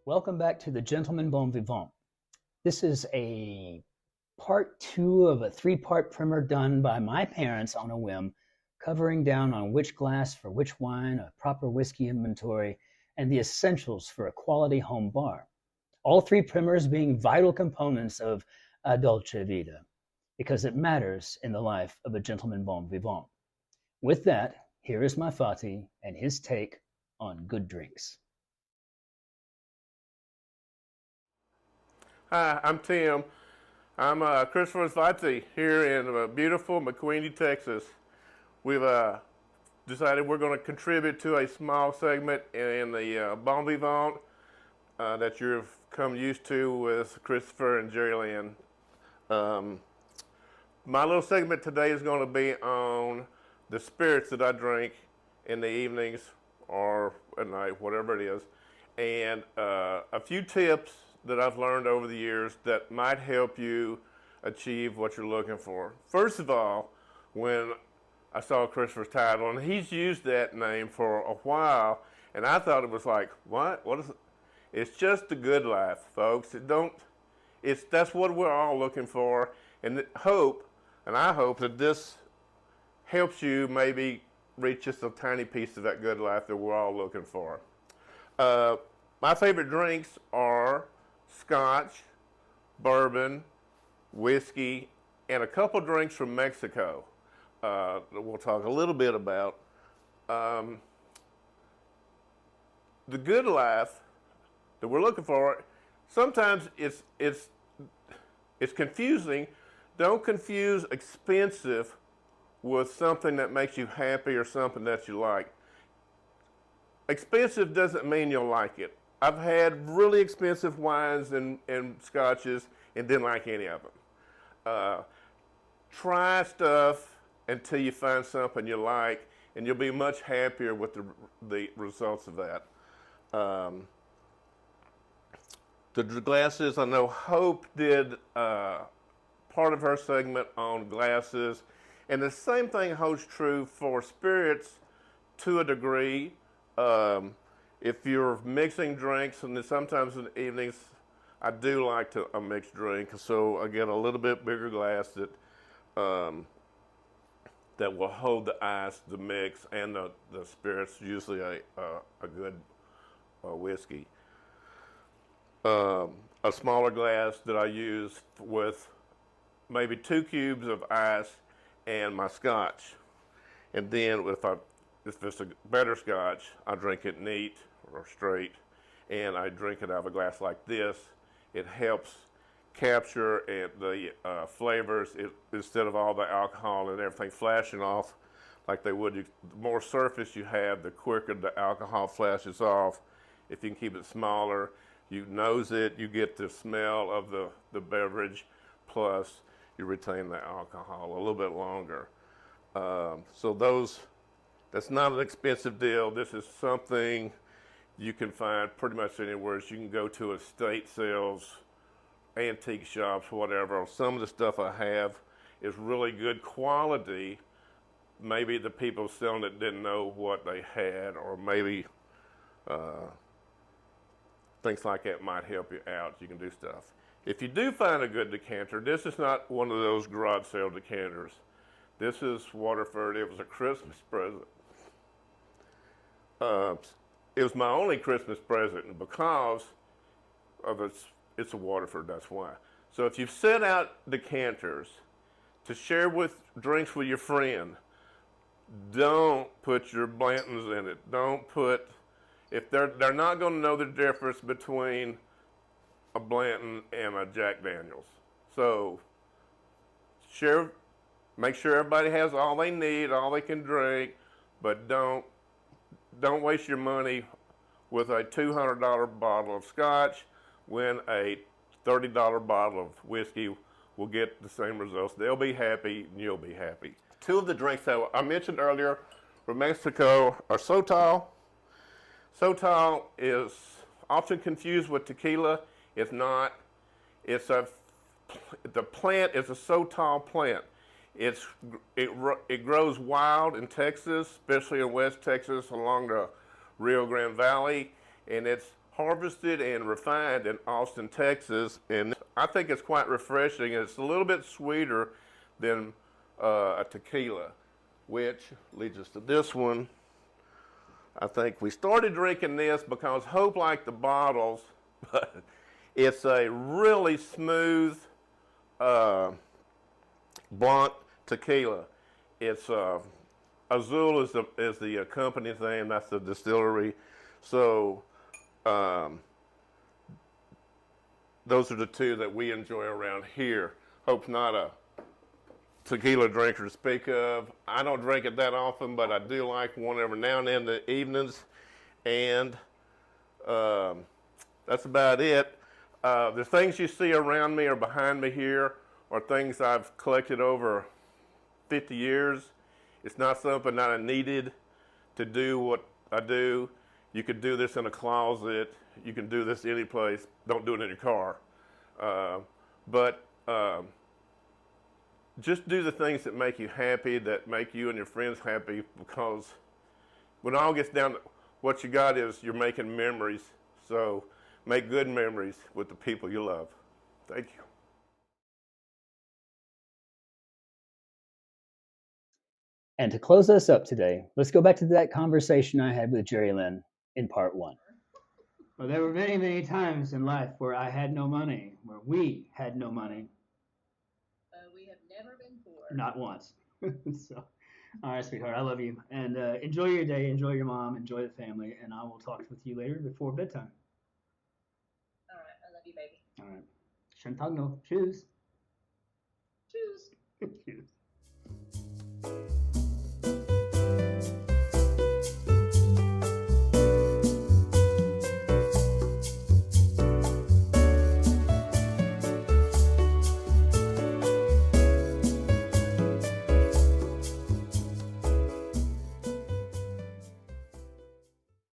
Welcome back to the Gentleman Bon Vivant. This is a part two of a three-part primer done by my parents on a whim, covering down on which glass for which wine, a proper whiskey inventory, and the essentials for a quality home bar. All three primers being vital components of a dolce vita, because it matters in the life of a gentleman bon vivant. With that, here is my Fati and his take on good drinks. Hi, I'm Tim. I'm Christopher Combest here in beautiful McQueenie, Texas. We've decided we're going to contribute to a small segment in the Bon Vivant that you've come used to with Christopher and Gerri Lynn. My little segment today is going to be on the spirits that I drink in the evenings or at night, whatever it is, and a few tips that I've learned over the years that might help you achieve what you're looking for. First of all, when I saw Christopher's title, and he's used that name for a while, and I thought it was like, what? What is it? It's just the good life, folks. That's what we're all looking for, and I hope that this helps you maybe reach just a tiny piece of that good life that we're all looking for. My favorite drinks are Scotch, bourbon, whiskey, and a couple drinks from Mexico that we'll talk a little bit about. The good life that we're looking for, sometimes it's confusing. Don't confuse expensive with something that makes you happy or something that you like. Expensive doesn't mean you'll like it. I've had really expensive wines and scotches and didn't like any of them. Try stuff until you find something you like, and you'll be much happier with the results of that. The glasses, I know Hope did part of her segment on glasses, and the same thing holds true for spirits to a degree. If you're mixing drinks, and then sometimes in the evenings, I do like a mixed drink, so I get a little bit bigger glass that will hold the ice, the mix, and the spirits, usually a good whiskey. A smaller glass that I use with maybe 2 cubes of ice and my scotch. And then if it's a better scotch, I drink it neat or straight, and I drink it out of a glass like this. It helps capture the flavors instead of all the alcohol and everything flashing off like they would. The more surface you have, the quicker the alcohol flashes off. If you can keep it smaller, you nose it, you get the smell of the beverage, plus you retain the alcohol a little bit longer. That's not an expensive deal. This is something you can find pretty much anywhere. You can go to estate sales, antique shops, whatever. Some of the stuff I have is really good quality. Maybe the people selling it didn't know what they had, or maybe things like that might help you out. You can do stuff. If you do find a good decanter, this is not one of those garage sale decanters. This is Waterford. It was a Christmas present. It was my only Christmas present, and because of it's a Waterford, that's why. So if you set out decanters to share with drinks with your friend, don't put your Blantons in it. Don't put, if they're not going to know the difference between a Blanton and a Jack Daniels. So make sure everybody has all they need, all they can drink, but don't waste your money with a $200 bottle of scotch when a $30 bottle of whiskey will get the same results. They'll be happy, and you'll be happy. 2 of the drinks that I mentioned earlier from Mexico are Sotol. Sotol is often confused with tequila. It's not. The plant is a Sotol plant. It grows wild in Texas, especially in West Texas along the Rio Grande Valley, and it's harvested and refined in Austin, Texas, and I think it's quite refreshing. It's a little bit sweeter than a tequila, which leads us to this one. I think we started drinking this because Hope liked the bottles, but it's a really smooth Blanc tequila. It's Azul is the company's name. That's the distillery. So those are the two that we enjoy around here. Hope's not a tequila drinker to speak of. I don't drink it that often, but I do like one every now and then in the evenings. And that's about it. The things you see around me or behind me here are things I've collected over 50 years. It's not something that I needed to do what I do. You could do this in a closet. You can do this any place. Don't do it in your car. But just do the things that make you happy, that make you and your friends happy, because when it all gets down to what you got is you're making memories. So make good memories with the people you love. Thank you. And to close us up today, let's go back to that conversation I had with Gerri Lynn in part 1. Well, there were many, many times in life where I had no money, where we had no money. We have never been poor. Not once. So, all right, sweetheart, I love you. And enjoy your day, enjoy your mom, enjoy the family, and I will talk with you later before bedtime. All right, I love you, baby. All right. Schönen Tag noch. Tschüss. Tschüss. Tschüss.